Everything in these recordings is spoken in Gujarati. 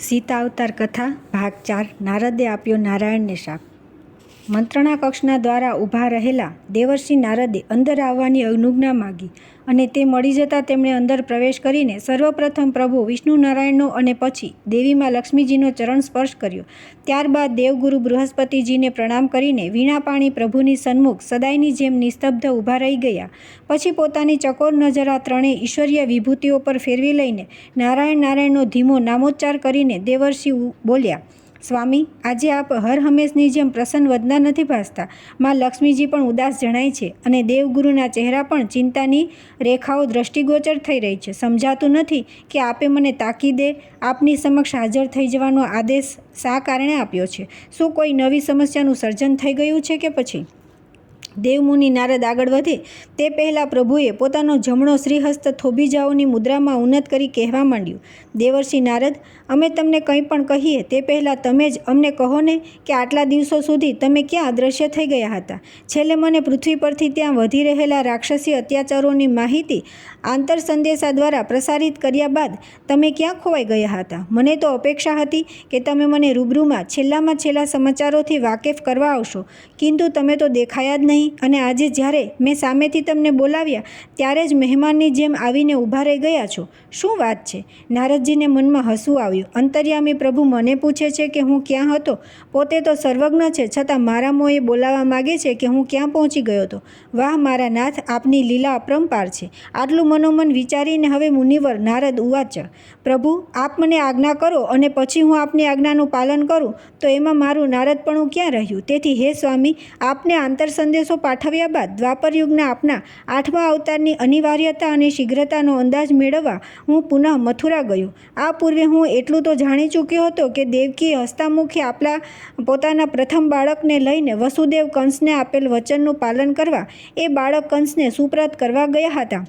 સીતા અવતાર કથા ભાગ 4 નારદે આપ્યો નારાયણને શાપ. મંત્રણા કક્ષના દ્વારા ઊભા રહેલા દેવર્ષિ નારદે અંદર આવવાની અનુજ્ઞા માગી અને તે મળી જતાં તેમણે અંદર પ્રવેશ કરીને સર્વપ્રથમ પ્રભુ વિષ્ણુ નારાયણનો અને પછી દેવીમાં લક્ષ્મીજીનો ચરણ સ્પર્શ કર્યો. ત્યારબાદ દેવગુરુ બૃહસ્પતિજીને પ્રણામ કરીને વીણાપાણી પ્રભુની સન્મુખ સદાયની જેમ નિસ્તબ્ધ ઊભા રહી ગયા. પછી પોતાની ચકોર નજર આ ત્રણેય ઈશ્વરીય વિભૂતિઓ પર ફેરવી લઈને નારાયણ નારાયણનો ધીમો નામોચ્ચાર કરીને દેવર્ષિ બોલ્યા, સ્વામી, આજે આપ હર હંમેશની જેમ પ્રસન્ન વદના નથી ભાસતા. માં લક્ષ્મીજી પણ ઉદાસ જણાય છે અને દેવગુરુના ચહેરા પણ ચિંતાની રેખાઓ દ્રષ્ટિગોચર થઈ રહી છે. સમજાતું નથી કે આપે મને તાકીદે આપની સમક્ષ હાજર થઈ જવાનો આદેશ શા કારણે આપ્યો છે? શું કોઈ નવી સમસ્યાનું સર્જન થઈ ગયું છે કે પછી? દેવમુનિ નારદ આગળ વધે તે પહેલાં પ્રભુએ પોતાનો જમણો શ્રીહસ્ત થોભીજાઓની મુદ્રામાં ઉન્નત કરી કહેવા માંડ્યું, દેવર્ષિ નારદ, અમે તમને કંઈ પણ કહીએ તે પહેલાં તમે જ અમને કહો ને કે આટલા દિવસો સુધી તમે ક્યાં અદૃશ્ય થઈ ગયા હતા? છેલ્લે મને પૃથ્વી પરથી ત્યાં વધી રહેલા રાક્ષસી અત્યાચારોની માહિતી આંતર સંદેશા દ્વારા પ્રસારિત કર્યા બાદ તમે ક્યાં ખોવાઈ ગયા હતા? મને તો અપેક્ષા હતી કે તમે મને રૂબરૂમાં છેલ્લામાં છેલ્લા સમાચારોથી વાકેફ કરવા આવશો, કિંતુ તમે તો દેખાયા જ નહીં. અને આજે જ્યારે મેં સામેથી તમને બોલાવ્યા ત્યારે જ મહેમાનની જેમ આવીને ઊભા રહી ગયા છો. શું વાત છે? નારદજીને મનમાં હસવું આવ્યું. અંતર્યામી પ્રભુ મને પૂછે છે કે હું ક્યાં હતો? પોતે તો સર્વજ્ઞ છે, છતાં મારા મોંએ બોલાવવા માગે છે કે હું ક્યાં પહોંચી ગયો હતો. વાહ મારા નાથ, આપની લીલા અપરંપાર છે. આટલું મનોમન વિચારીને હવે મુનિવર નારદ ઉવાચ, પ્રભુ, આપ મને આજ્ઞા કરો અને પછી હું આપની આજ્ઞાનું પાલન કરું તો એમાં મારું નારદપણું ક્યાં રહ્યું? તેથી હે સ્વામી, આપને આંતર સંદેશો પાઠવ્યા બાદ દ્વાપર યુગના આપના 8મા અવતારની અનિવાર્યતા અને શીઘ્રતાનો અંદાજ મેળવવા હું પુનઃ મથુરા ગયો. આ પૂર્વે હું એટલું તો જાણી ચૂક્યો હતો કે દેવકીએ હસ્તામુખે આપલા પોતાના પ્રથમ બાળકને લઈને વસુદેવ કંસને આપેલ વચનનું પાલન કરવા એ બાળક કંસને સુપ્રત કરવા ગયા હતા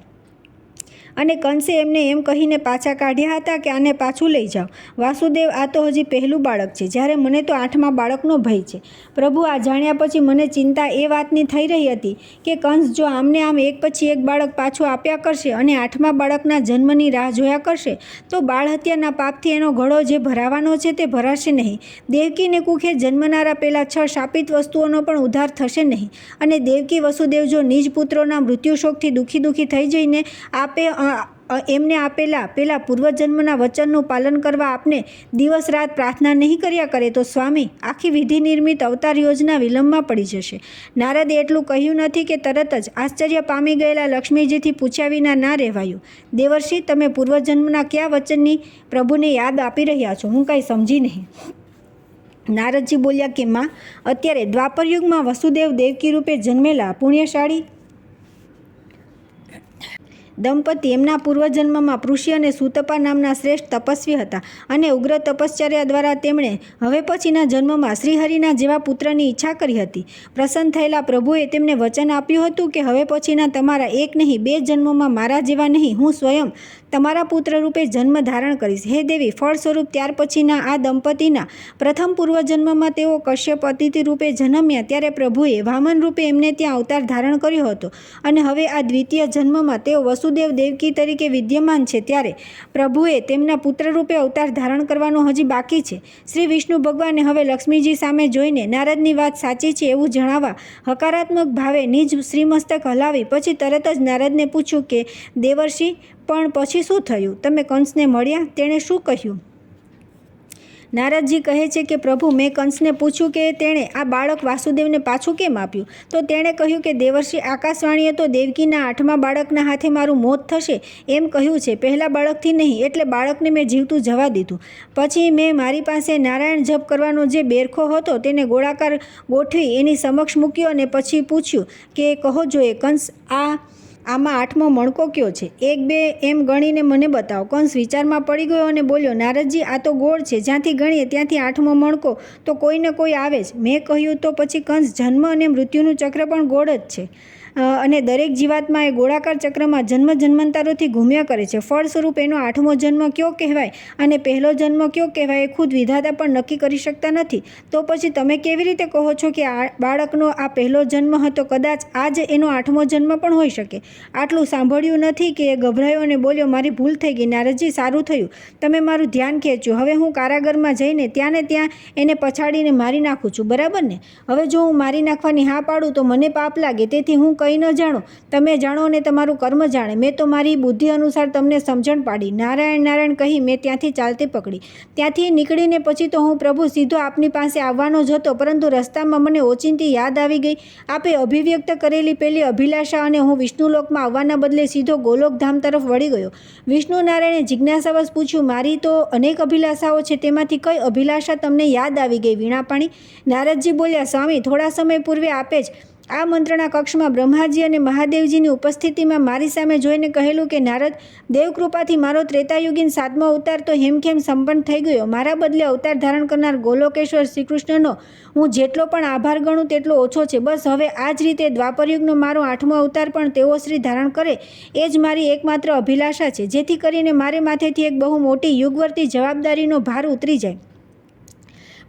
અને કંસે એમને એમ કહીને પાછા કાઢ્યા હતા કે આને પાછું લઈ જાઓ. વાસુદેવ, આ તો હજી પહેલું બાળક છે, જ્યારે મને તો 8મા બાળકનો ભય છે. પ્રભુ, આ જાણ્યા પછી મને ચિંતા એ વાતની થઈ રહી હતી કે કંસ જો આમને આમ એક પછી એક બાળક પાછું આપ્યા કરશે અને 8મા બાળકના જન્મની રાહ જોયા કરશે તો બાળ હત્યાના પાપથી એનો ઘડો જે ભરાવાનો છે તે ભરાશે નહીં. દેવકીને કુખે જન્મનારા પેલા 6 શાપિત વસ્તુઓનો પણ ઉદ્ધાર થશે નહીં. અને દેવકી વસુદેવ જો નિજ પુત્રોના મૃત્યુશોકથી દુઃખી થઈ જઈને આપે એમને આપેલા પેલા પૂર્વજન્મના વચનનું પાલન કરવા આપને દિવસ રાત પ્રાર્થના નહીં કર્યા કરે તો સ્વામી, આખી વિધિ નિર્મિત અવતાર યોજના વિલંબમાં પડી જશે. નારદે એટલું કહ્યું નથી કે તરત જ આશ્ચર્ય પામી ગયેલા લક્ષ્મીજીથી પૂછ્યા વિના ના રહેવાયું. દેવર્ષિ, તમે પૂર્વજન્મના કયા વચનની પ્રભુને યાદ આપી રહ્યા છો? હું કાંઈ સમજી નહીં. નારદજી બોલ્યા કે માં, અત્યારે દ્વાપરયુગમાં વસુદેવ દેવકી રૂપે જન્મેલા પુણ્યશાળી દંપતી એમના પૂર્વજન્મમાં પૃષિ અને સુતપા નામના શ્રેષ્ઠ તપસ્વી હતા અને ઉગ્ર તપશ્ચર્યા દ્વારા તેમણે હવે પછીના જન્મમાં શ્રીહરિના જેવા પુત્રની ઈચ્છા કરી હતી. પ્રસન્ન થયેલા પ્રભુએ તેમને વચન આપ્યું હતું કે હવે પછીના તમારા 1 નહીં 2 જન્મોમાં મારા જેવા નહીં, હું સ્વયં તમારા પુત્ર રૂપે જન્મ ધારણ કરીશ. હે દેવી, ફળ સ્વરૂપ ત્યાર પછીના આ દંપતીના પ્રથમ પૂર્વજન્મમાં તેઓ કશ્યપ અતિથિ રૂપે જન્મ્યા ત્યારે પ્રભુએ વામન રૂપે એમને ત્યાં અવતાર ધારણ કર્યો હતો અને હવે આ દ્વિતીય જન્મમાં તેઓ વસુદેવ દેવકી તરીકે વિદ્યમાન છે ત્યારે પ્રભુએ તેમના પુત્ર રૂપે અવતાર ધારણ કરવાનો હજી બાકી છે. શ્રી વિષ્ણુ ભગવાને હવે લક્ષ્મીજી સામે જોઈને નારદની વાત સાચી છે એવું જણાવવા હકારાત્મક ભાવે નિજ શ્રીમસ્તક હલાવી પછી તરત જ નારદને પૂછ્યું કે દેવર્ષિ, પણ પછી શું થયું? તમે કંસને મળ્યા? તેણે શું કહ્યું? નારદજી કહે છે કે પ્રભુ, મેં કંસને પૂછ્યું કે તેણે આ બાળક વાસુદેવને પાછું કેમ આપ્યું? તો તેણે કહ્યું કે દેવર્ષિ, આકાશવાણીએ તો દેવકીના 8મા બાળકના હાથે મારું મોત થશે એમ કહ્યું છે, પહેલા બાળકથી નહીં. એટલે બાળકને મેં જીવતું જવા દીધું. પછી મેં મારી પાસે નારાયણ જપ કરવાનો જે બેરખો હતો તેને ગોળાકાર ગોઠવી એની સમક્ષ મૂક્યો અને પછી પૂછ્યું કે કહો જોઈએ કંસ, આમાં 8મો મણકો કયો છે? 1 2 એમ ગણીને મને બતાવો. કંસ વિચારમાં પડી ગયો અને બોલ્યો, નારદજી, આ તો ગોળ છે, જ્યાંથી ગણીએ ત્યાંથી 8મો મણકો તો કોઈ ને કોઈ આવે જ. મેં કહ્યું, તો પછી કંસ, જન્મ અને મૃત્યુનું ચક્ર પણ ગોળ જ છે. અને દરેક જીવાત્મા એ ગોળાકાર ચક્રમાં જન્મ જન્માંતરોથી ઘૂમ્યા કરે છે. ફળ સ્વરૂપ એનો 8મો જન્મ કયો કહેવાય અને પહેલો જન્મ કયો કહેવાય એ ખુદ વિધાતા પણ નક્કી કરી શકતા નથી. તો પછી તમે કેવી રીતે કહો છો કે આ બાળકનો આ પહેલો જન્મ હતો? કદાચ આ જ એનો 8મો જન્મ પણ હોઈ શકે. આટલું સાંભળ્યું નથી કે એ ગભરાયો અને બોલ્યો, મારી ભૂલ થઈ ગઈ. નારદજી, સારું થયું તમે મારું ધ્યાન ખેંચ્યું. હવે હું કારાગરમાં જઈને ત્યાં ને ત્યાં એને પછાડીને મારી નાખું છું, બરાબર ને? હવે જો હું મારી નાખવાની હા પાડું તો મને પાપ લાગે. તેથી હું કંઈ ન જાણું, તમે જાણો અને તમારું કર્મ જાણે. મેં તો મારી બુદ્ધિ અનુસાર તમને સમજણ પાડી. નારાયણ નારાયણ કહી મેં ત્યાંથી ચાલતી પકડી. ત્યાંથી નીકળીને પછી તો હું પ્રભુ સીધો આપની પાસે આવવાનો જ હતો, પરંતુ રસ્તામાં મને ઓચિંતી યાદ આવી ગઈ આપે અભિવ્યક્ત કરેલી પેલી અભિલાષા અને હું વિષ્ણુલોકમાં આવવાના બદલે સીધો ગોલોકધામ તરફ વળી ગયો. વિષ્ણુ નારાયણે જિજ્ઞાસાવશ પૂછ્યું, મારી તો અનેક અભિલાષાઓ છે, તેમાંથી કઈ અભિલાષા તમને યાદ આવી ગઈ વીણાપાણી? નારદજી બોલ્યા, સ્વામી, થોડા સમય પૂર્વે આપે જ આ મંત્રણા કક્ષમાં બ્રહ્માજી અને મહાદેવજીની ઉપસ્થિતિમાં મારી સામે જોઈને કહેલું કે નારદ, દેવકૃપાથી મારો ત્રેતાયુગીન 7મો અવતાર તો હેમખેમ સંપન્ન થઈ ગયો. મારા બદલે અવતાર ધારણ કરનાર ગોલોકેશ્વર શ્રીકૃષ્ણનો હું જેટલો પણ આભાર ગણું તેટલો ઓછો છે. બસ હવે આ જ રીતે દ્વાપરયુગનો મારો 8મો અવતાર પણ તેઓ શ્રી ધારણ કરે એ જ મારી એકમાત્ર અભિલાષા છે, જેથી કરીને મારે માથેથી એક બહુ મોટી યુગવર્તી જવાબદારીનો ભાર ઉતરી જાય.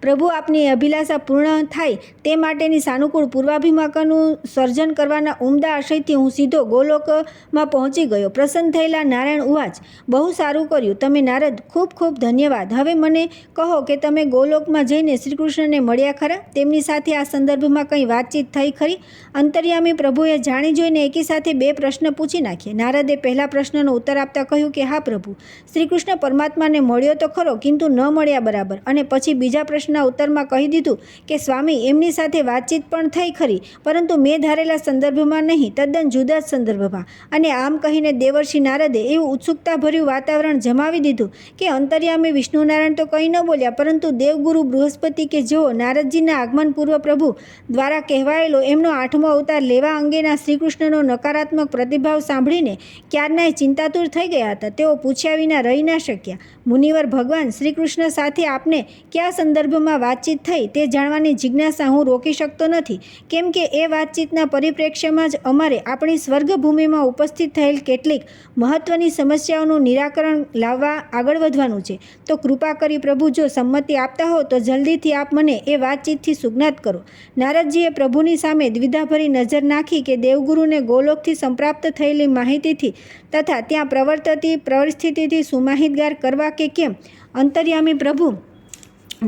પ્રભુ, આપની અભિલાષા પૂર્ણ થાય તે માટેની સાનુકૂળ પૂર્વાભિમુખનું સર્જન કરવાના ઉમદા આશયથી હું સીધો ગોલોકમાં પહોંચી ગયો. પ્રસન્ન થયેલા નારાયણ ઉવાચ, બહુ સારું કર્યું તમે નારદ, ખૂબ ખૂબ ધન્યવાદ. હવે મને કહો કે તમે ગોલોકમાં જઈને શ્રીકૃષ્ણને મળ્યા ખરા? તેમની સાથે આ સંદર્ભમાં કંઈ વાતચીત થઈ ખરી? અંતર્યામી પ્રભુએ જાણી જોઈને એકી સાથે 2 પ્રશ્ન પૂછી નાખ્યા. નારદે પહેલા પ્રશ્નનો ઉત્તર આપતા કહ્યું કે હા પ્રભુ, શ્રીકૃષ્ણ પરમાત્માને મળ્યો તો ખરો, କିନ୍ତୁ ન મળ્યા બરાબર. અને પછી બીજા પ્રશ્ન ઉત્તરમાં કહી દીધું કે સ્વામી, એમની સાથે વાતચીત પણ થઈ ખરી, પરંતુ મેં ધારેલા સંદર્ભમાં નહીં, તદ્દન જુદા જ સંદર્ભમાં. અને આમ કહીને દેવર્ષિ નારદે એવું ઉત્સુકતાભર્યું વાતાવરણ જમાવી દીધું કે અંતર્યામી વિષ્ણુનારાયણ તો કંઈ ન બોલ્યા, પરંતુ દેવગુરુ બૃહસ્પતિ કે જેઓ નારદજીના આગમન પૂર્વ પ્રભુ દ્વારા કહેવાયેલો એમનો 8મો અવતાર લેવા અંગેના શ્રીકૃષ્ણનો નકારાત્મક પ્રતિભાવ સાંભળીને ક્યારનાય ચિંતાતુર થઈ ગયા હતા. તેઓ પૂછ્યા વિના રહી ના શક્યા. મુનિવર ભગવાન શ્રીકૃષ્ણ સાથે આપને કયા સંદર્ભમાં વાતચીત થઈ તે જાણવાની જિજ્ઞાસા હું રોકી શકતો નથી, કેમ કે એ વાતચીતના પરિપ્રેક્ષ્યમાં જ અમારે આપણી સ્વર્ગભૂમિમાં ઉપસ્થિત થયેલ કેટલીક મહત્ત્વની સમસ્યાઓનું નિરાકરણ લાવવા આગળ વધવાનું છે. તો કૃપા કરી પ્રભુ, જો સંમતિ આપતા હો તો જલ્દીથી આપ મને એ વાતચીતથી સુજ્ઞાત કરો. નારદજીએ પ્રભુની સામે દ્વિધાભરી નજર નાખી કે દેવગુરુને ગોલોકથી સંપ્રાપ્ત થયેલી માહિતીથી તથા ત્યાં પ્રવર્તતી પરિસ્થિતિથી સુમાહિતગાર કરવા કે કેમ. અંતર્યામી પ્રભુ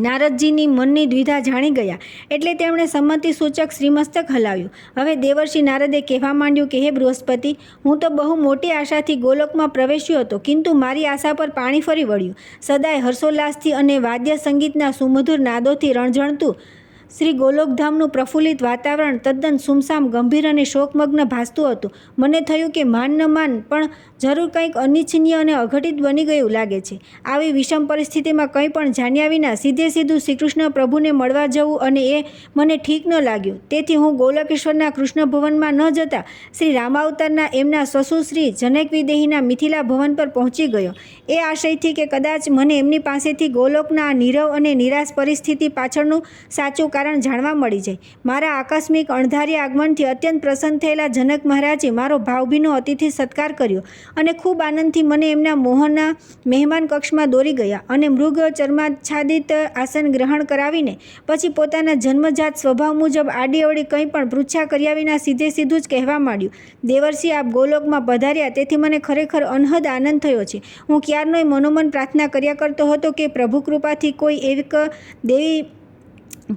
નારદજીની મનની દ્વિધા જાણી ગયા એટલે તેમણે સંમતિ સૂચક શ્રીમસ્તક હલાવ્યું. હવે દેવર્ષિ નારદે કહેવા માંડ્યું કે હે બૃહસ્પતિ, હું તો બહુ મોટી આશાથી ગોલોકમાં પ્રવેશ્યો હતો, କିନ୍ତୁ મારી આશા પર પાણી ફરી વળ્યું. સદાય હર્ષોલ્લાસથી અને વાદ્ય સંગીતના સુમધુર નાદોથી રણઝણતું શ્રી ગોલોકધામનું પ્રફુલ્લિત વાતાવરણ તદ્દન સુમસામ, ગંભીર અને શોકમગ્ન ભાસતું હતું. મને થયું કે માન ન માન પણ જરૂર કંઈક અનિચ્છનીય અને અઘટિત બની ગયું લાગે છે. આવી વિષમ પરિસ્થિતિમાં કંઈ પણ જાણ્યા વિના સીધે સીધું શ્રીકૃષ્ણ પ્રભુને મળવા જવું અને એ મને ઠીક ન લાગ્યું. તેથી હું ગોલોકેશ્વરના કૃષ્ણ ભવનમાં ન જતા શ્રી રામાવતારના એમના સસુ શ્રી જનકવિદેહીના મિથિલા ભવન પર પહોંચી ગયો, એ આશયથી કે કદાચ મને એમની પાસેથી ગોલોકના આ નીરવ અને નિરાશ પરિસ્થિતિ પાછળનું સાચું કારણ જાણવા મળી જાય. મારા આકસ્મિક અણધાર્યા આગમનથી અત્યંત પ્રસન્ન થયેલા જનક મહારાજે મારો ભાવભીનો અતિથિ સત્કાર કર્યો અને ખૂબ આનંદથી મને એમના મોહના મહેમાન કક્ષમાં દોરી ગયા અને મૃગ ચર્માચ્છાદિત આસન ગ્રહણ કરાવીને પછી પોતાના જન્મજાત સ્વભાવ મુજબ આડીઅવળી કંઈ પણ પૃચ્છા કર્યા વિના સીધે સીધું જ કહેવા માંડ્યું, દેવર્ષિ, આપ ગોલોકમાં પધાર્યા તેથી મને ખરેખર અનહદ આનંદ થયો છે. હું ક્યારનોય મનોમન પ્રાર્થના કર્યા કરતો હતો કે પ્રભુ કૃપાથી કોઈ એક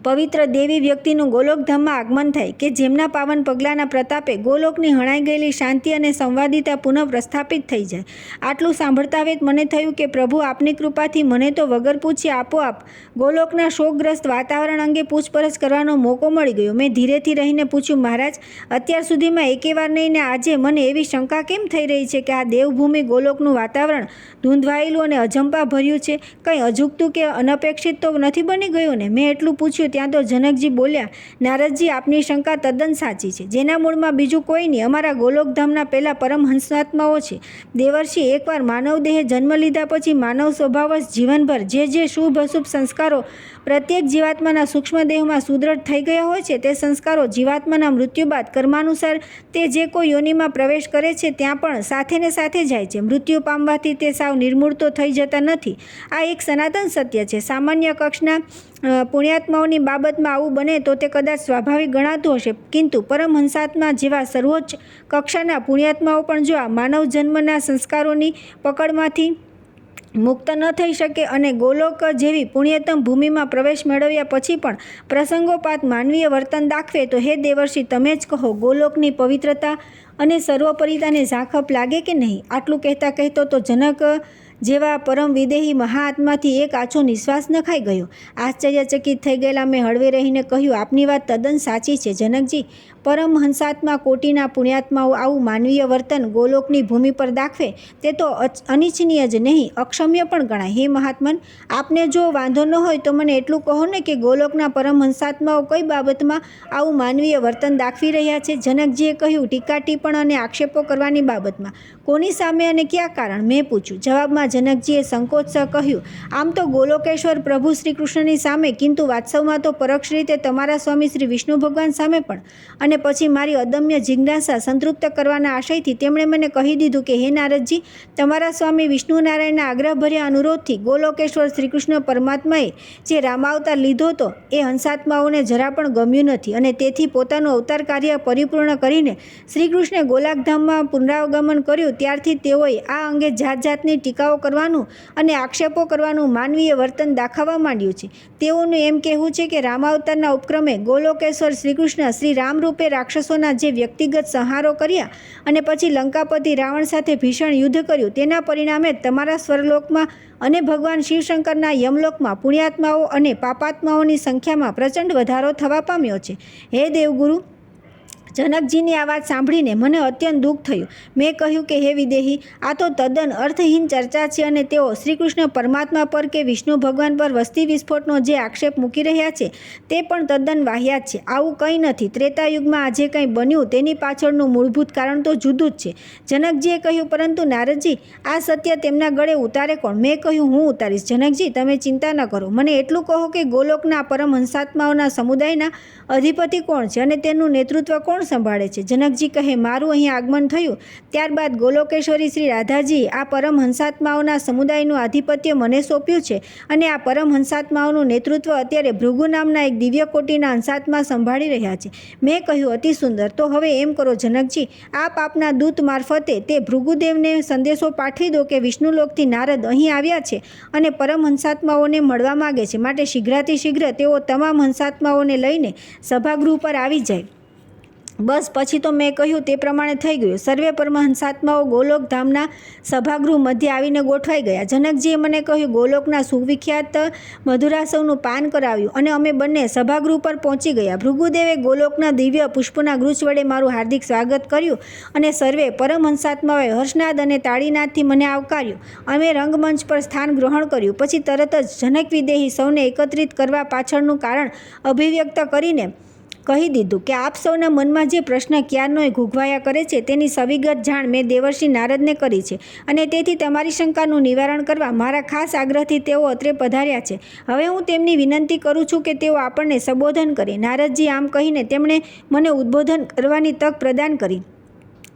પવિત્ર દેવી વ્યક્તિનું ગોલોકધામમાં આગમન થાય કે જેમના પાવન પગલાંના પ્રતાપે ગોલોકની હણાઈ ગયેલી શાંતિ અને સંવાદિતા પુનઃ પ્રસ્થાપિત થઈ જાય. આટલું સાંભળતા વેત મને થયું કે પ્રભુ, આપની કૃપાથી મને તો વગર પૂછ્યે આપોઆપ ગોલોકના શોકગ્રસ્ત વાતાવરણ અંગે પૂછપરછ કરવાનો મોકો મળી ગયો. મેં ધીરેથી રહીને પૂછ્યું, મહારાજ, અત્યાર સુધીમાં એકેવાર નહીં ને આજે મને એવી શંકા કેમ થઈ રહી છે કે આ દેવભૂમિ ગોલોકનું વાતાવરણ ધૂંધવાયેલું અને અજંપા ભર્યું છે? કંઈ અજુગતું કે અનપેક્ષિત તો નથી બની ગયું ને? મેં એટલું પૂછ્યું પૂછ્યું ત્યાં તો જનકજી બોલ્યા, નારદજી, આપની શંકા તદ્દન સાચી છે. જેના મૂળમાં બીજું કોઈ નહીં, અમારા ગોલોકધામના પહેલાં પરમહંસાત્માઓ છે. દેવર્ષિ, એકવાર માનવ દેહે જન્મ લીધા પછી માનવ સ્વભાવશ જીવનભર જે શુભ અશુભ સંસ્કારો પ્રત્યેક જીવાત્માના સૂક્ષ્મ દેહમાં સુદૃઢ થઈ ગયા હોય છે, તે સંસ્કારો જીવાત્માના મૃત્યુ બાદ કર્માનુસાર તે જે કોઈ યોનિમાં પ્રવેશ કરે છે ત્યાં પણ સાથે ને સાથે જાય છે. મૃત્યુ પામવાથી તે સાવ નિર્મૂળ તો થઈ જતા નથી. આ એક સનાતન સત્ય છે. સામાન્ય કક્ષના પુણ્યાત્માઓની બાબતમાં આવું બને તો તે કદાચ સ્વાભાવિક ગણાતું હશે, કિંતુ પરમહંસાત્મા જેવા સર્વોચ્ચ કક્ષાના પુણ્યાત્માઓ પણ જો આ માનવ જન્મના સંસ્કારોની પકડમાંથી મુક્ત ન થઈ શકે અને ગોલોક જેવી પુણ્યતમ ભૂમિમાં પ્રવેશ મેળવ્યા પછી પણ પ્રસંગોપાત માનવીય વર્તન દાખવે તો હે દેવર્ષિ, તમે જ કહો, ગોલોકની પવિત્રતા અને સર્વોપરિતાને ઝાંખપ લાગે કે નહીં? આટલું કહેતો તો જનક જેવા પરમ વિદેહી મહાઆત્માથી એક આછો નિશ્વાસ નખાઈ ગયો. આશ્ચર્યચકિત થઈ ગયેલા મેં હળવે રહીને કહ્યું, આપની વાત તદ્દન સાચી છે જનકજી. પરમહંસાત્મા કોટીના પુણ્યાત્માઓ આવું માનવીય વર્તન ગોલોકની ભૂમિ પર દાખવે તે તો અનિચ્છનીય જ નહીં, અક્ષમ્ય પણ ગણાય. હે મહાત્મન, આપને જો વાંધો ન હોય તો મને એટલું કહો ને કે ગોલોકના પરમહંસાત્માઓ કઈ બાબતમાં આવું માનવીય વર્તન દાખવી રહ્યા છે? જનકજીએ કહ્યું, ટીકા ટિપ્પણ અને આક્ષેપો કરવાની બાબતમાં. કોની સામે અને ક્યાં કારણ? મેં પૂછ્યું. જવાબમાં જનકજીએ સંકોચસહ કહ્યું, આમ તો ગોલોકેશ્વર પ્રભુ શ્રી કૃષ્ણની સામે, કિંતુ વાસ્તવમાં તો પરોક્ષ રીતે તમારા સ્વામી શ્રી વિષ્ણુ ભગવાન સામે પણ. અને પછી મારી અદમ્ય જિજ્ઞાસા સંતૃપ્ત કરવાના આશયથી તેમણે મને કહી દીધું કે હે નારદજી, તમારા સ્વામી વિષ્ણુ નારાયણના આગ્રહભર્યા અનુરોધથી ગોલોકેશ્વર શ્રી કૃષ્ણ પરમાત્માએ જે રામાવતાર લીધો હતો એ હંસાત્માઓને જરા પણ ગમ્યું નથી અને તેથી પોતાનું અવતાર કાર્ય પરિપૂર્ણ કરીને શ્રી કૃષ્ણે ગોલાકધામમાં પુનરાગમન કર્યું. ત્યારથી તેઓએ આ અંગે જાતની ટીકાઓ કરવાનું અને આક્ષેપો કરવાનું માનવીય વર્તન દાખવવા માંડ્યું છે. તેઓનું એમ કહેવું છે કે રામાવતારના ઉપક્રમે ગોલોકેશ્વર શ્રી કૃષ્ણ શ્રી રામ રૂપે રાક્ષસોના જે વ્યક્તિગત સંહારો કર્યા અને પછી લંકાપતિ રાવણ સાથે ભીષણ યુદ્ધ કર્યું, તેના પરિણામે તમારા સ્વર્ગલોકમાં અને ભગવાન શિવશંકરના યમલોકમાં પુણ્યાત્માઓ અને પાપાત્માઓની સંખ્યામાં પ્રચંડ વધારો થવા પામ્યો છે. હે દેવગુરુ, જનકજીની આ વાત સાંભળીને મને અત્યંત દુઃખ થયું. મેં કહ્યું કે હે વિદેહી, આ તો તદ્દન અર્થહીન ચર્ચા છે અને તેઓ શ્રી કૃષ્ણ પરમાત્મા પર કે વિષ્ણુ ભગવાન પર વસ્તી વિસ્ફોટનો જે આક્ષેપ મૂકી રહ્યા છે તે પણ તદ્દન વાહિયાત છે. આવું કંઈ નથી. ત્રેતાયુગમાં આજે કંઈ બન્યું તેની પાછળનું મૂળભૂત કારણ તો જુદું જ છે. જનકજીએ કહ્યું, પરંતુ નારદજી, આ સત્ય તેમના ગળે ઉતારે કોણ? મેં કહ્યું, હું ઉતારીશ. જનકજી, તમે ચિંતા ન કરો. મને એટલું કહો કે ગોલોકના પરમહંસાત્માઓના સમુદાયના અધિપતિ કોણ છે અને તેનું નેતૃત્વ કોણ સંભાળે છે? જનકજી કહે, મારું અહીં આગમન થયું ત્યારબાદ ગોલોકેશ્વરી શ્રી રાધાજીએ આ પરમહંસાત્માઓના સમુદાયનું આધિપત્ય મને સોંપ્યું છે અને આ પરમહંસાત્માઓનું નેતૃત્વ અત્યારે ભૃગુ નામના એક દિવ્ય કોટીના હંસાત્મા સંભાળી રહ્યા છે. મેં કહ્યું, અતિ સુંદર. તો હવે એમ કરો જનકજી, આપ આપના દૂત મારફતે તે ભૃગુદેવને સંદેશો પાઠવી દો કે વિષ્ણુલોકથી નારદ અહીં આવ્યા છે અને પરમહંસાત્માઓને મળવા માગે છે, માટે શીઘ્રાતિ શીઘ્ર તેઓ તમામ હંસાત્માઓને લઈને સભાગૃહ પર આવી જાય. બસ પછી તો મેં કહ્યું તે પ્રમાણે થઈ ગયું. સર્વે પરમહંસાત્માઓ ગોલોક ધામના સભાગૃહ મધ્ય આવીને ગોઠવાઈ ગયા. જનકજીએ મને કહ્યું, ગોલોકના સુવિખ્યાત મધુરાસવનું પાન કરાવ્યું અને અમે બંને સભાગૃહ પર પહોંચી ગયા. ભૃગુદેવે ગોલોકના દિવ્ય પુષ્પના ગુચ્છ વડે મારું હાર્દિક સ્વાગત કર્યું અને સર્વે પરમહંસાત્માઓએ હર્ષનાદ અને તાળીનાદથી મને આવકાર્યું. અમે રંગમંચ પર સ્થાન ગ્રહણ કર્યું. પછી તરત જ જનક વિદેહી સૌને એકત્રિત કરવા પાછળનું કારણ અભિવ્યક્ત કરીને કહી દીધું કે આપ સૌના મનમાં જે પ્રશ્ન ક્યારનોય ઘૂઘવાયા કરે છે તેની સવિગત જાણ મેં દેવર્ષિ નારદને કરી છે અને તેથી તમારી શંકાનું નિવારણ કરવા મારા ખાસ આગ્રહથી તેઓ અત્રે પધાર્યા છે. હવે હું તેમની વિનંતી કરું છું કે તેઓ આપણને સંબોધન કરે. નારદજી આમ કહીને તેમણે મને ઉદ્બોધન કરવાની તક પ્રદાન કરી.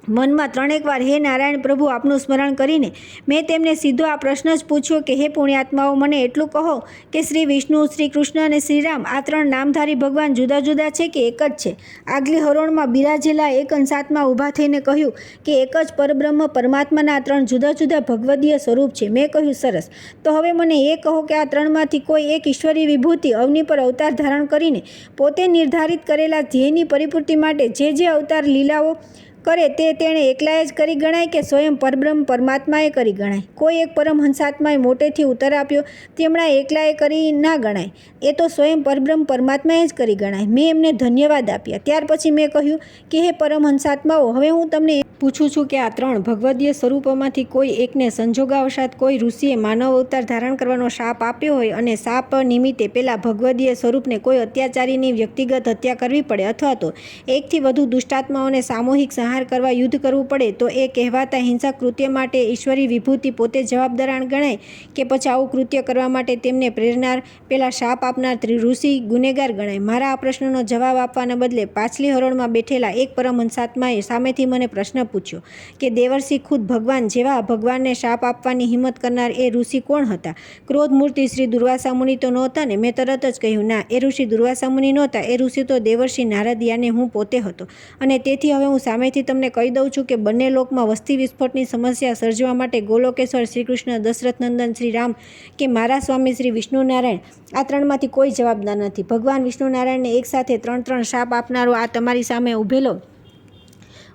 મનમાં 3 વાર હે નારાયણ પ્રભુ આપનું સ્મરણ કરીને મેં તેમને સીધો આ પ્રશ્ન જ પૂછ્યો કે હે પુણ્યાત્માઓ, મને એટલું કહો કે શ્રી વિષ્ણુ, શ્રી કૃષ્ણ અને શ્રીરામ આ 3 નામધારી ભગવાન જુદા જુદા છે કે એક જ છે? આગલી હરોળમાં બિરાજેલા એક હંસાત્મા ઊભા થઈને કહ્યું કે એક જ પરબ્રહ્મ પરમાત્માના 3 જુદા જુદા ભગવદીય સ્વરૂપ છે. મેં કહ્યું, સરસ. તો હવે મને એ કહો કે આ 3માંથી કોઈ એક ઈશ્વરી વિભૂતિ અવની પર અવતાર ધારણ કરીને પોતે નિર્ધારિત કરેલા ધ્યેયની પરિપૂર્તિ માટે જે અવતાર લીલાઓ કરે તે તેણે એકલાએ જ કરી ગણાય કે સ્વયં પરબ્રહ્મ પરમાત્માએ કરી ગણાય? કોઈ એક પરમહંસાત્માએ મોટેથી ઉત્તર આપ્યો, તેમણે એકલાએ કરી ના ગણાય, એ તો સ્વયં પરબ્રહ્મ પરમાત્માએ જ કરી ગણાય. મેં એમને ધન્યવાદ આપ્યા. ત્યાર પછી મેં કહ્યું કે હે પરમહંસાત્માઓ, હવે હું તમને પૂછું છું કે આ 3 ભગવદીય સ્વરૂપોમાંથી કોઈ એકને સંજોગાવશાત કોઈ ઋષિએ માનવ અવતાર ધારણ કરવાનો શાપ આપ્યો હોય અને શાપ નિમિત્તે પેલા ભગવદીય સ્વરૂપને કોઈ અત્યાચારીની વ્યક્તિગત હત્યા કરવી પડે અથવા તો એકથી વધુ દુષ્ટાત્માઓને સામૂહિક સંહાર કરવા યુદ્ધ કરવું પડે, તો એ કહેવાતા હિંસક કૃત્ય માટે ઈશ્વરી વિભૂતિ પોતે જવાબદાર ગણાય કે પછી આવું કૃત્ય કરવા માટે તેમને પ્રેરનાર પેલા શાપ આપનાર ઋષિ ગુનેગાર ગણાય? મારા આ પ્રશ્નનો જવાબ આપવાને બદલે પાછલી હરોળમાં બેઠેલા એક પરમહંસાત્માએ સામેથી મને પ્રશ્ન પૂછ્યો કે દેવર્ષિ ખુદ ભગવાન જેવા ભગવાનને શાપ આપવાની હિંમત કરનાર એ ઋષિ કોણ હતા? ક્રોધ મૂર્તિ શ્રી દુર્વાસા મુનિ તો નહોતા ને? મેં તરત જ કહ્યું, ના, એ ઋષિ દુર્વાસા મુનિ નહોતા. એ ઋષિ તો દેવર્ષિ નારદ યાને હું પોતે હતો. અને તેથી હવે હું સામેથી તમને કહી દઉં છું કે બંને લોકમાં વસ્તી વિસ્ફોટની સમસ્યા સર્જવા માટે ગોલોકેશ્વર શ્રી કૃષ્ણ, દશરથ નંદન શ્રી રામ કે મારા સ્વામી શ્રી વિષ્ણુ નારાયણ, આ 3માંથી કોઈ જવાબદાર નથી. ભગવાન વિષ્ણુ નારાયણને એક સાથે 3 શાપ આપનારો આ તમારી સામે ઊભેલો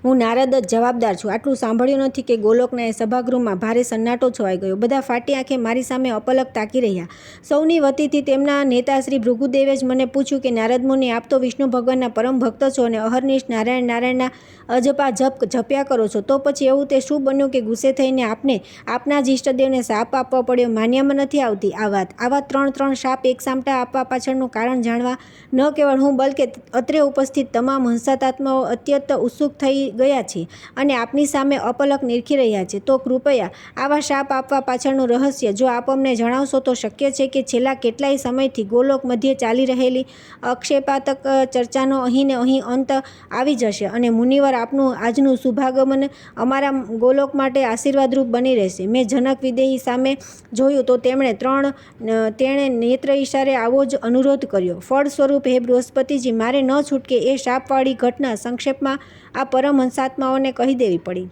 હું નારદ જ જવાબદાર છું. આટલું સાંભળ્યું નથી કે ગોલોકના એ સભાગૃહમાં ભારે સન્નાટો છવાઈ ગયો. બધા ફાટી આંખે મારી સામે અપલક તાકી રહ્યા. સૌની વતીથી તેમના નેતા શ્રી ભૃગુદેવે જ મને પૂછ્યું કે નારદ મુનિ, આપ તો વિષ્ણુ ભગવાનના પરમ ભક્ત છો અને અહર્નિશ નારાયણ નારાયણના અજપા જપ જપ્યા કરો છો, તો પછી એવું તે શું બન્યું કે ગુસ્સે થઈને આપને આપના જ ઈષ્ટદેવને શાપ આપવા પડ્યો? માન્યામાં નથી આવતી આ વાત. આવા 3 શાપ એક સામટા આપવા પાછળનું કારણ જાણવા ન કેવળ હું બલકે અત્રે ઉપસ્થિત તમામ હંસાતાત્માઓ અત્યંત ઉત્સુક થઈ ગયા છે અને આપની સામે અપલક નિરખી રહ્યા છે. તો કૃપયા આવા શાપ આપવા પાછળનું રહસ્ય જો આપ અમને જણાવશો તો શક્ય છે કે છેલ્લા કેટલાય સમયથી ગોલોક મધ્યે ચાલી રહેલી અક્ષેપાતક ચર્ચાનો અહીં ને અહીં અંત આવી જશે અને મુનિવર આપનું આજનું શુભાગમન અમારા ગોલોક માટે આશીર્વાદરૂપ બની રહેશે. મેં જનક વિદેહી સામે જોયું તો તેણે નેત્ર ઈશારે આવો જ અનુરોધ કર્યો. ફળ સ્વરૂપ હે બૃહસ્પતિજી, મારે ન છૂટકે એ શાપવાળી ઘટના સંક્ષેપમાં આ પરમ હંસાત્માઓને કહી દેવી પડી.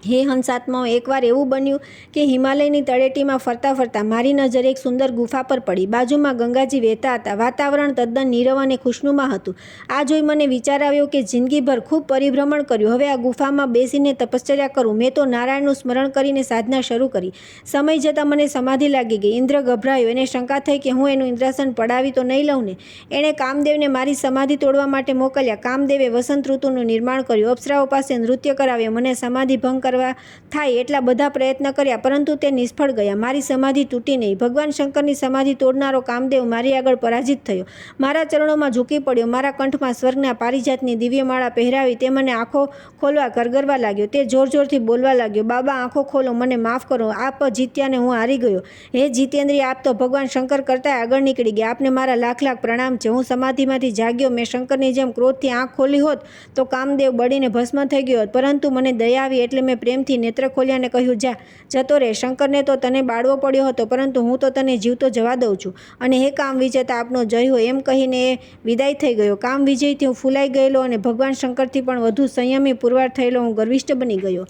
હે હંસાત્માઓ, એકવાર એવું બન્યું કે હિમાલયની તળેટીમાં ફરતા ફરતા મારી નજર એક સુંદર ગુફા પર પડી. બાજુમાં ગંગાજી વહેતા હતા. વાતાવરણ તદ્દન નીરવ અને ખુશનુમા હતું. આ જોઈ મને વિચાર આવ્યો કે જિંદગીભર ખૂબ પરિભ્રમણ કર્યું, હવે આ ગુફામાં બેસીને તપશ્ચર્યા કરું. મેં તો નારાયણનું સ્મરણ કરીને સાધના શરૂ કરી. સમય જતાં મને સમાધિ લાગી ગઈ. ઇન્દ્ર ગભરાયો. એને શંકા થઈ કે હું એનું ઇન્દ્રાસન પડાવી તો નહીં લઉં ને. એણે કામદેવને મારી સમાધિ તોડવા માટે મોકલ્યા. કામદેવે વસંત ઋતુનું નિર્માણ કર્યું, અપ્સરાઓ પાસે નૃત્ય કરાવ્યા, મને સમાધિ ભંગ કરવા થાય એટલા બધા પ્રયત્ન કર્યા, પરંતુ તે નિષ્ફળ ગયા. મારી સમાધિ તૂટી નહીં. ભગવાન શંકરની સમાધિ તોડનારો કામદેવ મારી આગળ પરાજિત થયો. મારા ચરણોમાં ઝૂકી પડ્યો. મારા કંઠમાં સ્વર્ગના પારિજાતની દિવ્યમાળા પહેરાવી તે મને આંખો ખોલવા કરગરવા લાગ્યો. તે જોર જોરથી બોલવા લાગ્યો, બાબા, આંખો ખોલો, મને માફ કરો, આપ જીત્યા ને હું હારી ગયો. હે જીતેન્દ્રિય, આપ તો ભગવાન શંકર કરતાં આગળ નીકળી ગયા. આપને મારા લાખ લાખ પ્રણામ છે. હું સમાધિમાંથી જાગ્યો. મેં શંકરની જેમ ક્રોધથી આંખ ખોલી હોત તો કામદેવ બળીને ભસ્મ થઈ ગયો હોત, પરંતુ મને દયા આવી એટલે મેં પ્રેમથી નેત્ર ખોલ્યા અને કહ્યું, જા, જતો રહે. શંકરને તો તને બાળવો પડ્યો હતો, પરંતુ હું તો તને જીવતો જવા દઉં છું. અને હે કામ વિજેતા, આપનો જય હોય, એમ કહીને એ વિદાય થઈ ગયો. કામ વિજયથી હું ફૂલાઈ ગયેલો અને ભગવાન શંકરથી પણ વધુ સંયમી પુરવાર થયેલો હું ગર્વિષ્ઠ બની ગયો.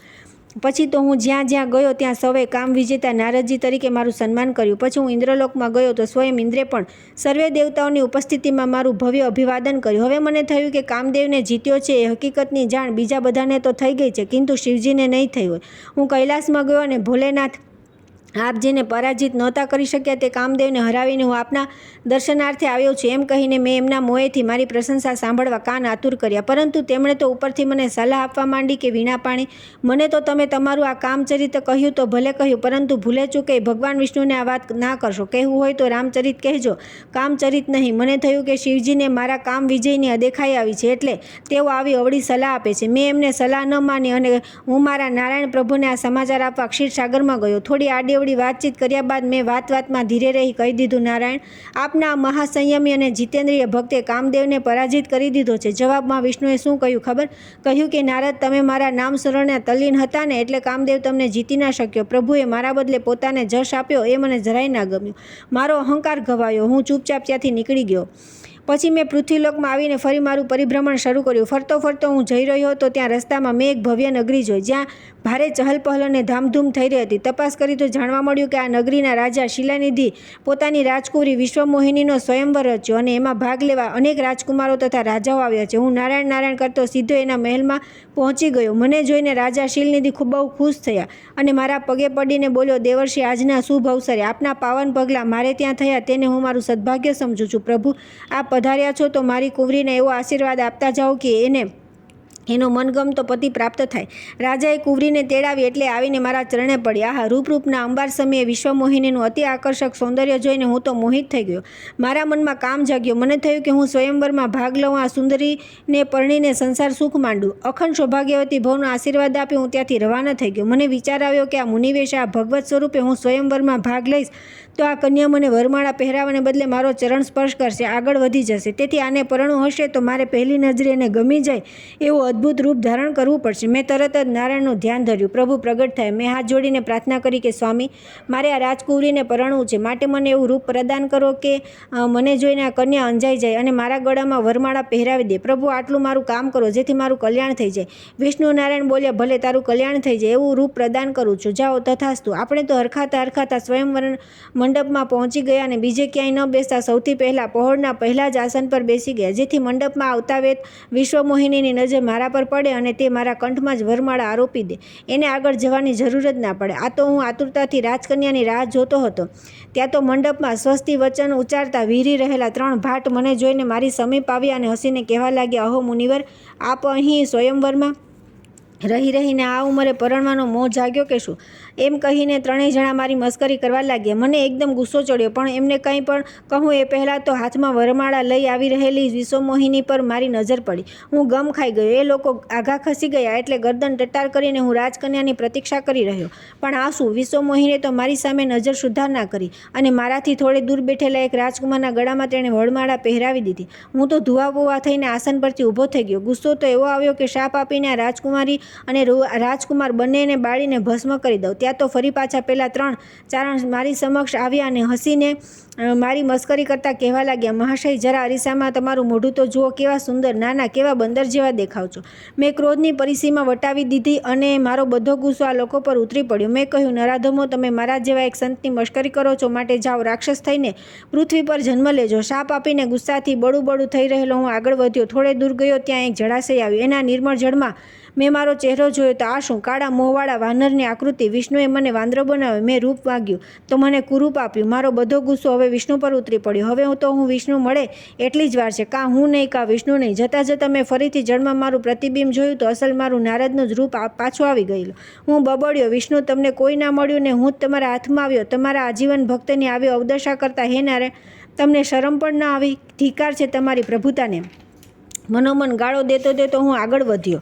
પછી તો હું જ્યાં જ્યાં ગયો ત્યાં સૌએ કામ વિજેતા નારદજી તરીકે મારું સન્માન કર્યું. પછી હું ઇન્દ્રલોકમાં ગયો તો સ્વયં ઇન્દ્રે પણ સર્વે દેવતાઓની ઉપસ્થિતિમાં મારું ભવ્ય અભિવાદન કર્યું. હવે મને થયું કે કામદેવને જીત્યો છે એ હકીકતની જાણ બીજા બધાને તો થઈ ગઈ છે, କିନ୍ତୁ શિવજીને નહીં થઈ હોય. હું કૈલાસમાં ગયો અને ભોલેનાથ, આપ જેને પરાજિત નહોતા કરી શક્યા તે કામદેવને હરાવીને હું આપના દર્શનાર્થે આવ્યો છું, એમ કહીને મેં એમના મોંએથી મારી પ્રશંસા સાંભળવા કાન આતુર કર્યા. પરંતુ તેમણે તો ઉપરથી મને સલાહ આપવા માંડી કે વીણા પાણી, મને તો તમે તમારું આ કામચરિત કહ્યું તો ભલે કહ્યું, પરંતુ ભૂલે ચૂકે ભગવાન વિષ્ણુને આ વાત ના કરશો. કહેવું હોય તો રામચરિત કહેજો, કામચરિત નહીં. મને થયું કે શિવજીને મારા કામ વિજયની અદેખાઈ આવી છે, એટલે તેઓ આવી અવળી સલાહ આપે છે. મેં એમને સલાહ ન માની અને હું મારા નારાયણ પ્રભુને આ સમાચાર આપવા ક્ષીરસાગરમાં ગયો. થોડી આડી વાતચીત કર્યા બાદ મેં વાતમાં ધીરે રહી કહી દીધું, નારાયણ, આપના મહાસંયમી અને જીતેન્દ્રિય ભક્તે કામદેવને પરાજિત કરી દીધો છે. જવાબમાં વિષ્ણુએ શું કહ્યું ખબર? કહ્યું કે નારદ, તમે મારા નામ સ્મરણે તલ્લીન હતા ને, એટલે કામદેવ તમને જીતી ના શક્યો. પ્રભુએ મારા બદલે પોતાને જશ આપ્યો એ મને જરાય ના ગમ્યું. મારો અહંકાર ઘવાયો. હું ચૂપચાપ ત્યાંથી નીકળી ગયો. પછી મેં પૃથ્વીલોકમાં આવીને ફરી મારું પરિભ્રમણ શરૂ કર્યું. ફરતો ફરતો હું જઈ રહ્યો હતો ત્યાં રસ્તામાં મેં એક ભવ્ય નગરી જોઈ, જ્યાં ભારે ચહલપહલ અને ધામધૂમ થઈ રહી હતી. તપાસ કરી તો જાણવા મળ્યું કે આ નગરીના રાજા શિલાનિધિ પોતાની રાજકુમારી વિશ્વમોહિનીનો સ્વયંવર રચ્યો અને એમાં ભાગ લેવા અનેક રાજકુમારો તથા રાજાઓ આવ્યા છે. હું નારાયણ નારાયણ કરતો સીધો એના મહેલમાં પહોંચી ગયો. મને જોઈને રાજા શિલનિધિ ખૂબ બહુ ખુશ થયા અને મારા પગે પડીને બોલ્યો, દેવર્ષિ, આજના શુભ અવસરે આપના પાવન પગલાં મારે ત્યાં થયા તેને હું મારું સદભાગ્ય સમજું છું. પ્રભુ, આપ પધાર્યા છો તો મારી કુંવરીને એવો આશીર્વાદ આપતા જાઓ કે એને એનો મનગમતો પતિ પ્રાપ્ત થાય. રાજાએ કુંવરીને તેડાવી એટલે આવીને મારા ચરણે પડી. આહા, રૂપરૂપના અંબાર સમયે વિશ્વમોહિનીનું અતિ આકર્ષક સૌંદર્ય જોઈને હું તો મોહિત થઈ ગયો. મારા મનમાં કામ જાગ્યો. મને થયું કે હું સ્વયંવરમાં ભાગ લઉં, આ સુંદરીને પરણીને સંસાર સુખ માંડું. અખંડ સૌભાગ્યવતી ભવનો આશીર્વાદ આપી હું ત્યાંથી રવાના થઈ ગયો. મને વિચાર આવ્યો કે આ મુનિવેશ, આ ભગવત સ્વરૂપે હું સ્વયંવરમાં ભાગ લઈશ તો આ કન્યા મને વરમાળા પહેરાવાને બદલે મારો ચરણ સ્પર્શ કરશે, આગળ વધી જશે. તેથી આને પરણવું હશે તો મારે પહેલી નજરે એને ગમી જાય એવું અદ્ભુત રૂપ ધારણ કરવું પડશે. મેં તરત જ નારાયણનું ધ્યાન ધર્યું. પ્રભુ પ્રગટ થયા. મેં હાથ જોડીને પ્રાર્થના કરી કે સ્વામી, મારે આ રાજકુંવરીને પરણવું છે, માટે મને એવું રૂપ પ્રદાન કરો કે મને જોઈને આ કન્યા અંજાઈ જાય અને મારા ગળામાં વરમાળા પહેરાવી દે. પ્રભુ, આટલું મારું કામ કરો જેથી મારું કલ્યાણ થઈ જાય. વિષ્ણુ નારાયણ બોલ્યા, ભલે, તારું કલ્યાણ થઈ જાય એવું રૂપ પ્રદાન કરું છું. જાઓ, તથાસ્તુ. આપણે તો હરખાતા સ્વયંવર મંડપમાં પહોંચી ગયા અને બીજે ક્યાંય ન બેસતા સૌથી પહેલાં પહોળના પહેલા જ આસન પર બેસી ગયા, જેથી મંડપમાં આવતા વેત વિશ્વમોહિનીની નજર મારા પર પડે અને તે મારા કંઠમાં જ વરમાળા આરોપી દે. એને આગળ જવાની જરૂર જ ના પડે. આ તો હું આતુરતાથી રાજકન્યાની રાહ જોતો હતો. ત્યાં તો મંડપમાં સ્વસ્તિ વચન ઉચ્ચારતા વિહરી રહેલા 3 ભાટ મને જોઈને મારી સમીપ આવ્યા અને હસીને કહેવા લાગ્યા, અહો મુનિવર, આપ અહીં સ્વયંવરમાં રહીને આ ઉંમરે પરણવાનો મોહ જાગ્યો કે શું? એમ કહીને 3 જણા મારી મસ્કરી કરવા લાગ્યા. મને એકદમ ગુસ્સો ચડ્યો, પણ એમને કંઈ પણ કહું એ પહેલાં તો હાથમાં વરમાળા લઈ આવી રહેલી વિશ્વમોહિની પર મારી નજર પડી. હું ગમ ખાઈ ગયો. એ લોકો આઘા ખસી ગયા એટલે ગરદન ટટ્ટાર કરીને હું રાજકન્યાની પ્રતીક્ષા કરી રહ્યો. પણ આ શું? વિશ્વમોહિનીએ તો મારી સામે નજર સુધાર ના કરી અને મારાથી થોડે દૂર બેઠેલા એક રાજકુમારના ગળામાં તેણે વરમાળા પહેરાવી દીધી. હું તો ધુઆ થઈને આસન પરથી ઊભો થઈ ગયો. ગુસ્સો તો એવો આવ્યો કે શાપ આપીને આ રાજકુમારી અને રાજકુમાર બંનેને બાળીને ભસ્મ કરી દઉં. ત્યાં તો ફરી પાછા પેલા 3 ચારણ મારી સમક્ષ આવ્યા અને હસીને મારી મસ્કરી કરતાં કહેવા લાગ્યા, મહાશય, જરા અરીસામાં તમારું મોઢું તો જુઓ, કેવા સુંદર, નાના, કેવા બંદર જેવા દેખાવ છો. મેં ક્રોધની પરિસીમા વટાવી દીધી અને મારો બધો ગુસ્સો આ લોકો પર ઉતરી પડ્યો. મેં કહ્યું, નરાધમો, તમે મારા જેવા એક સંતની મશ્કરી કરો છો, માટે જાઓ, રાક્ષસ થઈને પૃથ્વી પર જન્મ લેજો. શાપ આપીને ગુસ્સાથી બળું થઈ રહેલો હું આગળ વધ્યો. થોડે દૂર ગયો ત્યાં એક જળાશય આવ્યું. એના નિર્મળ જળમાં મેં મારો ચહેરો જોયો તો આ શું? કાળા મોહવાળા વાનરની આકૃતિ. વિષ્ણુએ મને વાંદરો બનાવ્યો. મેં રૂપ માગ્યું તો મને કુરૂપ આપ્યું. મારો બધો ગુસ્સો હવે વિષ્ણુ પર ઉતરી પડ્યો. હવે હું વિષ્ણુ મળે એટલી જ વાર છે. કાં હું નહીં, કાં વિષ્ણુ નહીં. જતાં મેં ફરીથી જળમાં મારું પ્રતિબિંબ જોયું તો અસલ મારું નારદનું જ રૂપ પાછું આવી ગયેલું. હું બબડ્યો, વિષ્ણુ, તમને કોઈ ના મળ્યું ને હું જ તમારા હાથમાં આવ્યો. તમારા આજીવન ભક્તની આવી અવદશા કરતા હે નારે, તમને શરમ પણ ના આવી? ધિક્કાર છે તમારી પ્રભુતાને. મનોમન ગાળો દેતો હું આગળ વધ્યો.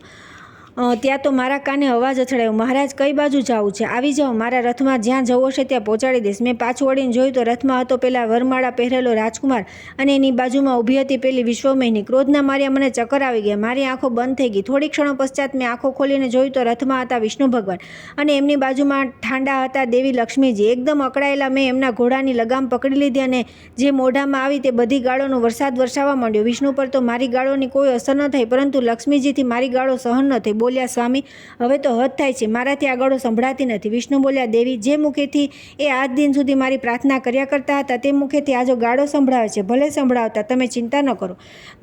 ત્યાં તો મારા કાને અવાજ અથડાયો, મહારાજ, કઈ બાજુ જવું છે? આવી જાઓ, મારા રથમાં જ્યાં જવો હશે ત્યાં પહોંચાડી દઈશ. મેં પાછું વળીને જોયું તો રથમાં હતો પેલા વરમાળા પહેરેલો રાજકુમાર અને એની બાજુમાં ઊભી હતી પેલી વિશ્વમોહિની. ક્રોધના માર્યા મને ચક્કર આવી ગયા. મારી આંખો બંધ થઈ ગઈ. થોડી ક્ષણો પશ્ચાત મેં આંખો ખોલીને જોયું તો રથમાં હતા વિષ્ણુ ભગવાન અને એમની બાજુમાં ઠાંડા હતા દેવી લક્ષ્મીજી. એકદમ અકળાયેલા મેં એમના ઘોડાની લગામ પકડી લીધી અને જે મોઢામાં આવી તે બધી ગાળોનો વરસાદ વરસાવવા માંડ્યો. વિષ્ણુ પર તો મારી ગાળોની કોઈ અસર ન થઈ, પરંતુ લક્ષ્મીજીથી મારી ગાળો સહન ન થઈ. બોલ્યા, સ્વામી, હવે તો હદ થાય છે, મારાથી આ ગાળો સંભળાતી નથી. વિષ્ણુ બોલ્યા, દેવી, જે મુખેથી એ આજ દિન સુધી મારી પ્રાર્થના કર્યા કરતા હતા તે મુખેથી આજો ગાળો સંભળાવે છે. ભલે સંભળાવતા, તમે ચિંતા ન કરો.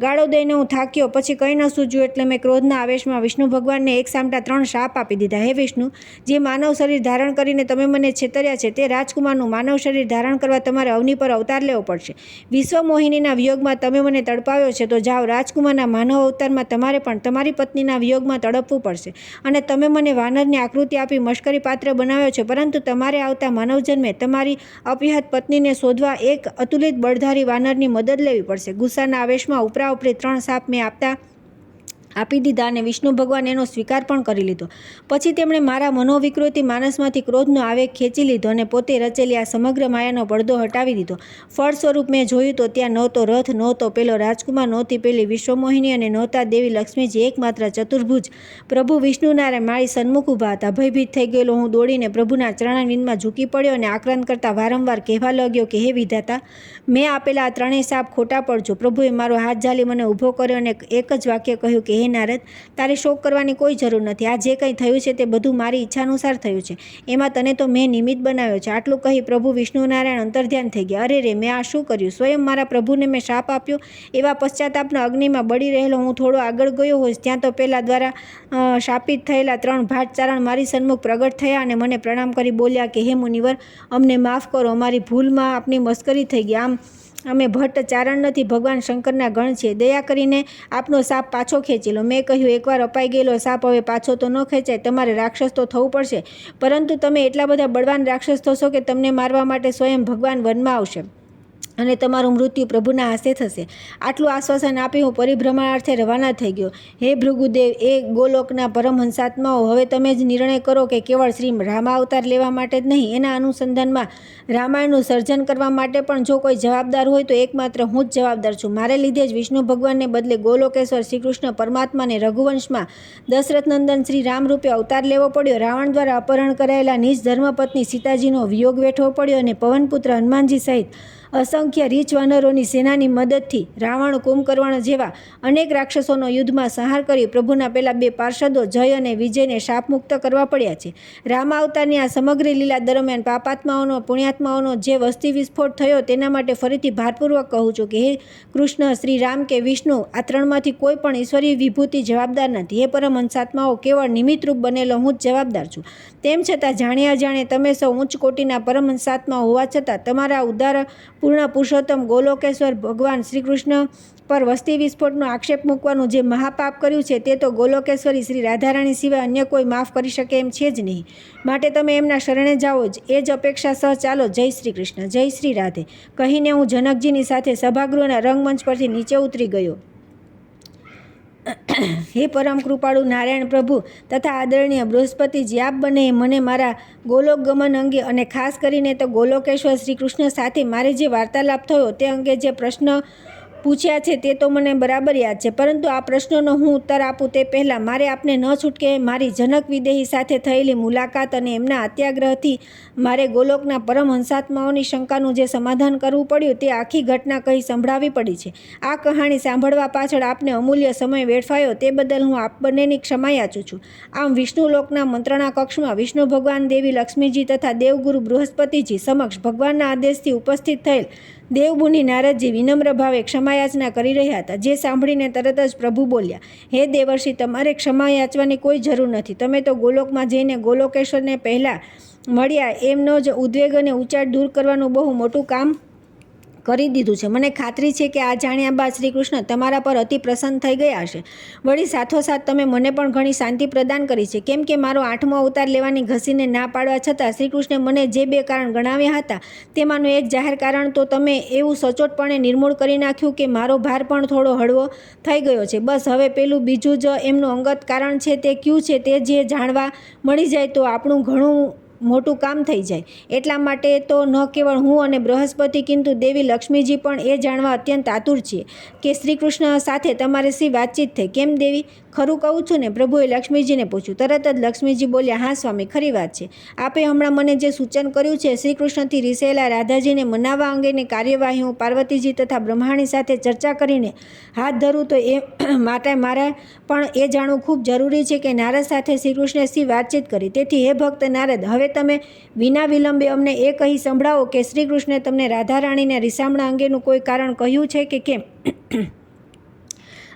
ગાળો દઈને હું થાક્યો, પછી કંઈ ન સૂજ્યું એટલે મેં ક્રોધના આવેશમાં વિષ્ણુ ભગવાનને એક સામટા 3 શાપ આપી દીધા. હે વિષ્ણુ, જે માનવ શરીર ધારણ કરીને તમે મને છેતર્યા છે તે રાજકુમારનું માનવ શરીર ધારણ કરવા તમારે અવની પર અવતાર લેવો પડશે. વિશ્વમોહિનીના વિયોગમાં તમે મને તડપાવ્યો છે તો જાઓ, રાજકુમારના માનવ અવતારમાં તમારે પણ તમારી પત્નીના વિયોગમાં તડપવું પડશે. અને તમે મને વાનરની આકૃતિ આપી મશ્કરી પાત્ર બનાવ્યો છે, પરંતુ તમારે આવતા માનવ જન્મે તમારી અપહ્યાત પત્નીને શોધવા એક અતુલિત બળધારી વાનરની મદદ લેવી પડશે. ગુસ્સાના આવેશમાં ઉપરી 3 શાપ મેં આપી દીધા અને વિષ્ણુ ભગવાન એનો સ્વીકાર પણ કરી લીધો. પછી તેમણે મારા મનોવિકૃતિ માનસમાંથી ક્રોધનો આવેગ ખેંચી લીધો અને પોતે રચેલી આ સમગ્ર માયાનો પડદો હટાવી દીધો. ફળ સ્વરૂપ મેં જોયું તો ત્યાં નહોતો રથ, નહોતો પેલો રાજકુમાર, નહોતી પેલી વિશ્વમોહિની અને નહોતા દેવી લક્ષ્મીજી. એકમાત્ર ચતુર્ભુજ પ્રભુ વિષ્ણુનારાયણ મારી સન્મુખ ઊભા હતા. ભયભીત થઈ ગયેલો હું દોડીને પ્રભુના ચરણારવિંદમાં ઝૂકી પડ્યો અને આક્રાંત કરતા વારંવાર કહેવા લાગ્યો કે હે વિધાતા, મેં આપેલા આ 3 શાપ ખોટા પડજો. પ્રભુએ મારો હાથ ઝાલી મને ઊભો કર્યો અને એક જ વાક્ય કહ્યું કે હે નારદ, તારે શોક કરવાની કોઈ જરૂર નથી. આ જે કંઈ થયું છે તે બધું મારી ઈચ્છાનુસાર થયું છે. એમાં તને તો મેં નિમિત્ત બનાવ્યો છે. આટલું કહી પ્રભુ વિષ્ણુનારાયણ અંતર્ધ્યાન થઈ ગયા. અરે રે, મેં આ શું કર્યું? સ્વયં મારા પ્રભુને મેં શાપ આપ્યો. એવા પશ્ચાતાપના અગ્નિમાં બળી રહેલો હું થોડો આગળ ગયો હોઈશ ત્યાં તો પેલા દ્વારા શાપિત થયેલા 3 ભાટ ચારણ મારી સન્મુખ પ્રગટ થયા અને મને પ્રણામ કરી બોલ્યા કે હે મુનિવર, અમને માફ કરો, અમારી ભૂલમાં આપની મસ્કરી થઈ ગઈ. આમ અમે ભટ્ટ ચારણ નથી, ભગવાન શંકરના ગણ છીએ. દયા કરીને આપનો સાપ પાછો ખેંચી લો. મેં કહ્યું, એકવાર અપાઈ ગયેલો સાપ હવે પાછો તો ન ખેંચાય. તમારે રાક્ષસ તો થવું પડશે, પરંતુ તમે એટલા બધા બળવાન રાક્ષસ થશો કે તમને મારવા માટે સ્વયં ભગવાન વનમાં આવશે અને તમારું મૃત્યુ પ્રભુના હાથે થશે. આટલું આશ્વાસન આપી હું પરિભ્રમણાર્થે રવાના થઈ ગયો. હે ભૃગુદેવ, એ ગોલોકના પરમહંસાત્માઓ, હવે તમે જ નિર્ણય કરો કે કેવળ શ્રી રામાવતાર લેવા માટે જ નહીં, એના અનુસંધાનમાં રામાયણનું સર્જન કરવા માટે પણ જો કોઈ જવાબદાર હોય તો એકમાત્ર હું જ જવાબદાર છું. મારે લીધે જ વિષ્ણુ ભગવાનને બદલે ગોલોકેશ્વર શ્રી કૃષ્ણ પરમાત્માને રઘુવંશમાં દશરથનંદન શ્રી રામ રૂપે અવતાર લેવો પડ્યો. રાવણ દ્વારા અપહરણ કરાયેલા નિજ ધર્મપત્ની સીતાજીનો વિયોગ વેઠવો પડ્યો અને પવનપુત્ર હનુમાનજી સહિત અસંખ્ય રીછ વાનરોની સેનાની મદદથી રાવણ, કુંભકર્ણ જેવા અનેક રાક્ષસોનો યુદ્ધમાં સંહાર કરી પ્રભુના પેલા બે પાર્ષદો જય અને વિજયને શાપમુક્ત કરવા પડ્યા છે. રામાવતારની આ સમગ્ર લીલા દરમિયાન પાપાત્માઓનો, પુણ્યાત્માઓનો જે વસ્તી વિસ્ફોટ થયો તેના માટે ફરીથી ભારપૂર્વક કહું છું કે હે કૃષ્ણ, શ્રી રામ કે વિષ્ણુ, આ ત્રણમાંથી કોઈ પણ ઈશ્વરીય વિભૂતિ જવાબદાર નથી. હે પરમહંસાત્માઓ, કેવળ નિમિત્તરૂપ બનેલો હું જ જવાબદાર છું. તેમ છતાં જાણે અજાણે તમે સૌ ઉચ્ચ કોટીના પરમહંસાત્મા હોવા છતાં તમારા ઉદ્ધાર પૂર્ણ પુરુષોત્તમ ગોલોકેશ્વર ભગવાન શ્રી કૃષ્ણ પર વસ્તી વિસ્ફોટનો આક્ષેપ મૂકવાનું જે મહાપાપ કર્યું છે તે તો ગોલોકેશ્વરી શ્રી રાધારાણી સિવાય અન્ય કોઈ માફ કરી શકે એમ છે જ નહીં. માટે તમે એમના શરણે જાઓ જ, એ જ અપેક્ષા સહ ચાલો. જય શ્રી કૃષ્ણ, જય શ્રી રાધે કહીને હું જનકજીની સાથે સભાગૃહના રંગમંચ પરથી નીચે ઉતરી ગયો. હે પરમ કૃપાળુ નારાયણ પ્રભુ તથા આદરણીય બૃહસ્પતિજી, આપ બંને મને મારા ગોલોક ગમન અંગે અને ખાસ કરીને તો ગોલોકેશ્વર શ્રી કૃષ્ણ સાથે મારે જે વાર્તાલાપ થયો તે અંગે જે પ્રશ્ન પૂછ્યા છે તે તો મને બરાબર યાદ છે, પરંતુ આ પ્રશ્નોનો હું ઉત્તર આપું તે પહેલાં મારે આપને ન છૂટકે મારી જનક વિદેહી સાથે થયેલી મુલાકાત અને એમના અત્યાગ્રહથી મારે ગોલોકના પરમહંસાત્માઓની શંકાનું જે સમાધાન કરવું પડ્યું તે આખી ઘટના કહી સંભળાવી પડી છે. આ કહાણી સાંભળવા પાછળ આપને અમૂલ્ય સમય વેડફાયો તે બદલ હું આપ બંનેની ક્ષમા યાચું છું. આમ વિષ્ણુલોકના મંત્રણા કક્ષમાં વિષ્ણુ ભગવાન, દેવી લક્ષ્મીજી તથા દેવગુરુ બૃહસ્પતિજી સમક્ષ ભગવાનના આદેશથી ઉપસ્થિત થયેલ દેવમુનિ નારદજી વિનમ્ર ભાવે ક્ષમાયાચના કરી રહ્યા હતા, જે સાંભળીને તરત જ પ્રભુ બોલ્યા, હે દેવર્ષિ, તમારે ક્ષમા યાચવાની કોઈ જરૂર નથી. તમે તો ગોલોકમાં જઈને ગોલોકેશ્વરને પહેલાં મળ્યા એમનો જ ઉદ્વેગ અને ઉચાટ દૂર કરવાનું બહુ મોટું કામ કરી દીધું છે. મને ખાતરી છે કે આ જાણ્યા બાદ શ્રી કૃષ્ણ તમારા પર અતિ પ્રસન્ન થઈ ગયા હશે. વળી સાથોસાથ તમે મને પણ ઘણી શાંતિ પ્રદાન કરી છે, કેમ કે મારો 8મો અવતાર લેવાની ઘસીને ના પાડવા છતાં શ્રી કૃષ્ણે મને જે 2 કારણ ગણાવ્યા હતા તેમાંનું એક જાહેર કારણ તો તમે એવું સચોટપણે નિર્મૂળ કરી નાખ્યું કે મારો ભાર પણ થોડો હળવો થઈ ગયો છે. બસ હવે પેલું બીજું જ એમનું અંગત કારણ છે તે કયું છે તે જે જાણવા મળી જાય તો આપણું ઘણું મોટું કામ થઈ જાય. એટલા માટે તો ન કેવળ હું અને બૃહસ્પતિ કિંતુ દેવી લક્ષ્મીજી પણ એ જાણવા અત્યંત આતુર છીએ કે શ્રી કૃષ્ણ સાથે તમારે શી વાતચીત થઈ. કેમ દેવી, ખરું કહું છું ને? પ્રભુએ લક્ષ્મીજીને પૂછ્યું. તરત જ લક્ષ્મીજી બોલ્યા, હા સ્વામી, ખરી વાત છે. આપે હમણાં મને જે સૂચન કર્યું છે શ્રી કૃષ્ણથી રીસાયેલા રાધાજીને મનાવવા અંગેની કાર્યવાહી હું પાર્વતીજી તથા બ્રહ્માણી સાથે ચર્ચા કરીને હાથ ધરું તો એ માટે મારે પણ એ જાણવું ખૂબ જરૂરી છે કે નારદ સાથે શ્રી કૃષ્ણે શી વાતચીત કરી. તેથી હે ભક્ત નારદ, હવે તમે વિના વિલંબે અમને એ કહી સંભળાવો કે શ્રી કૃષ્ણે તમને રાધારાણીને રીસામણા અંગેનું કોઈ કારણ કહ્યું છે કે કેમ?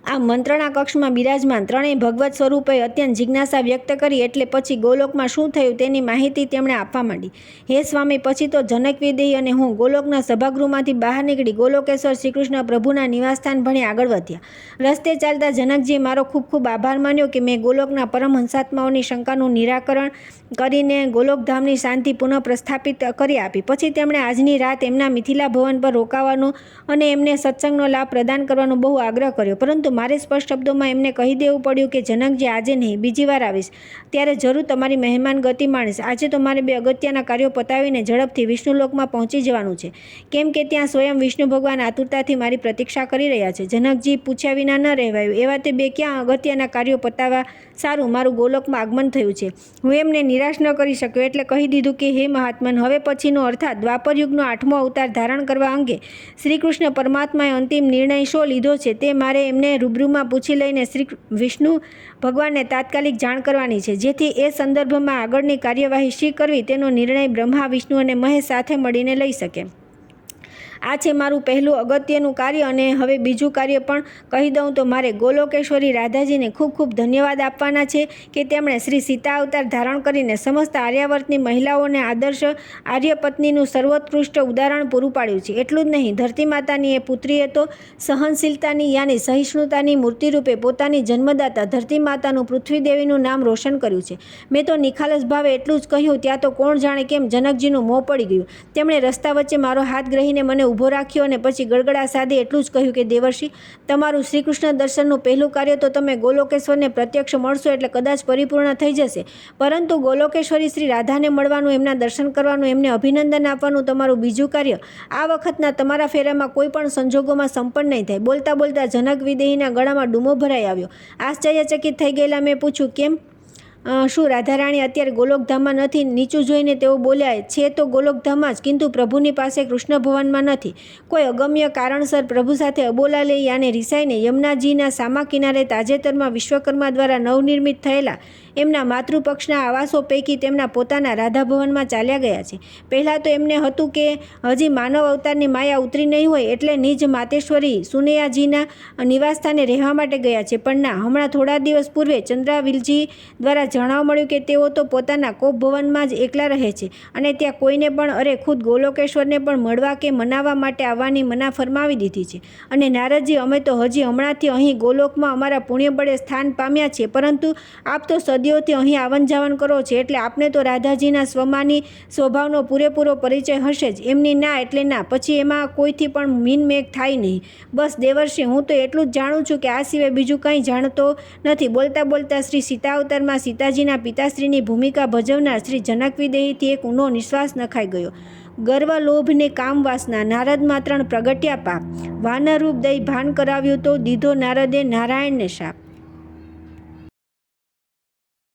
આ મંત્રણા કક્ષમાં બિરાજમાન ત્રણેય ભગવત સ્વરૂપે અત્યંત જિજ્ઞાસા વ્યક્ત કરી એટલે પછી ગોલોકમાં શું થયું તેની માહિતી તેમણે આપવા માંડી. હે સ્વામી, પછી તો જનક વિદેહી અને હું ગોલોકના સભાગૃહમાંથી બહાર નીકળી ગોલોકેશ્વર શ્રી કૃષ્ણ પ્રભુના નિવાસસ્થાન ભણી આગળ વધ્યા. રસ્તે ચાલતા જનકજીએ મારો ખૂબ ખૂબ આભાર માન્યો કે મેં ગોલોકના પરમહંસાત્માઓની શંકાનું નિરાકરણ કરીને ગોલોકધામની શાંતિ પુનઃ પ્રસ્થાપિત કરી આપી. પછી તેમણે આજની રાત એમના મિથિલા ભવન પર રોકાવાનું અને એમને સત્સંગનો લાભ પ્રદાન કરવાનો બહુ આગ્રહ કર્યો, પરંતુ મારે સ્પષ્ટ શબ્દોમાં એમને કહી દેવું પડ્યું કે જનકજી, આજે નહીં, બીજી વાર આવીશ ત્યારે જરૂર તમારી મહેમાન ગતિ માણીશ. આજે તો મારે 2 અગત્યના કાર્યો પતાવીને ઝડપથી વિષ્ણુલોકમાં પહોંચી જવાનું છે, કેમ કે ત્યાં સ્વયં વિષ્ણુ ભગવાન આતુરતાથી મારી પ્રતીક્ષા કરી રહ્યા છે. જનકજી, પૂછ્યા વિના ન રહેવાયું. એવા તે 2 ક્યાં અગત્યના કાર્યો પતાવવા સારું મારું ગોલોકમાં આગમન થયું છે. હું એમને નિરાશ ન કરી શક્યો એટલે કહી દીધું કે હે મહાત્મન, હવે પછીનો અર્થાત દ્વાપરયુગનો 8મો અવતાર ધારણ કરવા અંગે શ્રી કૃષ્ણ પરમાત્માએ અંતિમ નિર્ણય શો લીધો છે તે મારે એમને રૂબરૂમાં પૂછી લઈને શ્રી વિષ્ણુ ભગવાનને તાત્કાલિક જાણ કરવાની છે, જેથી એ સંદર્ભમાં આગળની કાર્યવાહી શી કરવી તેનો નિર્ણય બ્રહ્મા, વિષ્ણુ અને મહેશ સાથે મળીને લઈ શકે. આ છે મારું પહેલું અગત્યનું કાર્ય. અને હવે બીજું કાર્ય પણ કહી દઉં તો મારે ગોલોકેશ્વરી રાધાજીને ખૂબ ખૂબ ધન્યવાદ આપવાના છે કે તેમણે શ્રી સીતા અવતાર ધારણ કરીને સમસ્ત આર્યાવર્તની મહિલાઓને આદર્શ આર્યપત્નીનું સર્વોત્કૃષ્ટ ઉદાહરણ પૂરું પાડ્યું છે. એટલું જ નહીં, ધરતી માતાની એ પુત્રીએ તો સહનશીલતાની યાની સહિષ્ણુતાની મૂર્તિરૂપે પોતાની જન્મદાતા ધરતી માતાનું પૃથ્વીદેવીનું નામ રોશન કર્યું છે. મેં તો નિખાલસ ભાવે એટલું જ કહ્યું ત્યાં તો કોણ જાણે કેમ જનકજીનું મોં પડી ગયું. તેમણે રસ્તા વચ્ચે મારો હાથ ગ્રહીને મને ઊભો રાખ્યો અને પછી ગળગળા સાધે એટલું જ કહ્યું કે દેવર્ષિ, તમારું શ્રીકૃષ્ણ દર્શનનું પહેલું કાર્ય તો તમે ગોલોકેશ્વરને પ્રત્યક્ષ મળશો એટલે કદાચ પરિપૂર્ણ થઈ જશે, પરંતુ ગોલોકેશ્વરી શ્રી રાધાને મળવાનું, એમના દર્શન કરવાનું, એમને અભિનંદન આપવાનું તમારું બીજું કાર્ય આ વખતના તમારા ફેરામાં કોઈ પણ સંજોગોમાં સંપન્ન નહીં થાય. બોલતા બોલતા જનક વિદેહીના ગળામાં ડૂમો ભરાઈ આવ્યો. આશ્ચર્યચકિત થઈ ગયેલા મેં પૂછ્યું, કેમ? શું રાધારાણી અત્યારે ગોલોકધામમાં નથી? નીચું જોઈને તેઓ બોલ્યા, છે તો ગોલોકધામમાં જ, କିନ୍ତୁ પ્રભુની પાસે કૃષ્ણ ભવનમાં નથી. કોઈ અગમ્ય કારણસર પ્રભુ સાથે અબોલા લઈ આને રિસાઈને યમુનાજીના સામા કિનારે તાજેતરમાં વિશ્વકર્મા દ્વારા નવનિર્મિત થયેલા એમના માતૃપક્ષના આવાસો પૈકી તેમના પોતાના રાધાભવનમાં ચાલ્યા ગયા છે. પહેલાં તો એમને હતું કે હજી માનવ અવતારની માયા ઉતરી નહીં હોય એટલે નિજ માતેશ્વરી સુનૈયાજીના નિવાસસ્થાને રહેવા માટે ગયા છે. પણ ના, હમણાં થોડા દિવસ પૂર્વે ચંદ્રાવિલજી દ્વારા જાણવા મળ્યું કે તેઓ તો પોતાના કોપભવનમાં જ એકલા રહે છે અને ત્યાં કોઈને પણ, અરે ખુદ ગોલોકેશ્વરને પણ મળવા કે મનાવવા માટે આવવાની મના ફરમાવી દીધી છે. અને નારદજી, અમે તો હજી હમણાંથી અહીં ગોલોકમાં અમારા પુણ્યબળે સ્થાન પામ્યા છીએ, પરંતુ આપ તો સદીઓથી અહીં આવન જાવન કરો છો એટલે આપને તો રાધાજીના સ્વમાની સ્વભાવનો પૂરેપૂરો પરિચય હશે જ. એમની ના એટલે ના, પછી એમાં કોઈથી પણ મીનમેઘ થાય નહીં. બસ દેવર્ષિ, હું તો એટલું જ જાણું છું કે આ સિવાય બીજું કંઈ જાણતો નથી. બોલતા બોલતા શ્રી સીતા અવતારમાં સીતાજીના પિતાશ્રીની ભૂમિકા ભજવનાર શ્રી જનક વિદેહીથી એક ઊંડો નિશ્વાસ નખાઈ ગયો. ગર્વ, લોભ ને કામ વાસના નારદ માત્રણ પ્રગટ્યા પાપ. વાનરરૂપ દઈ ભાન કરાવ્યું તો દીધો નારદે નારાયણને શાપ.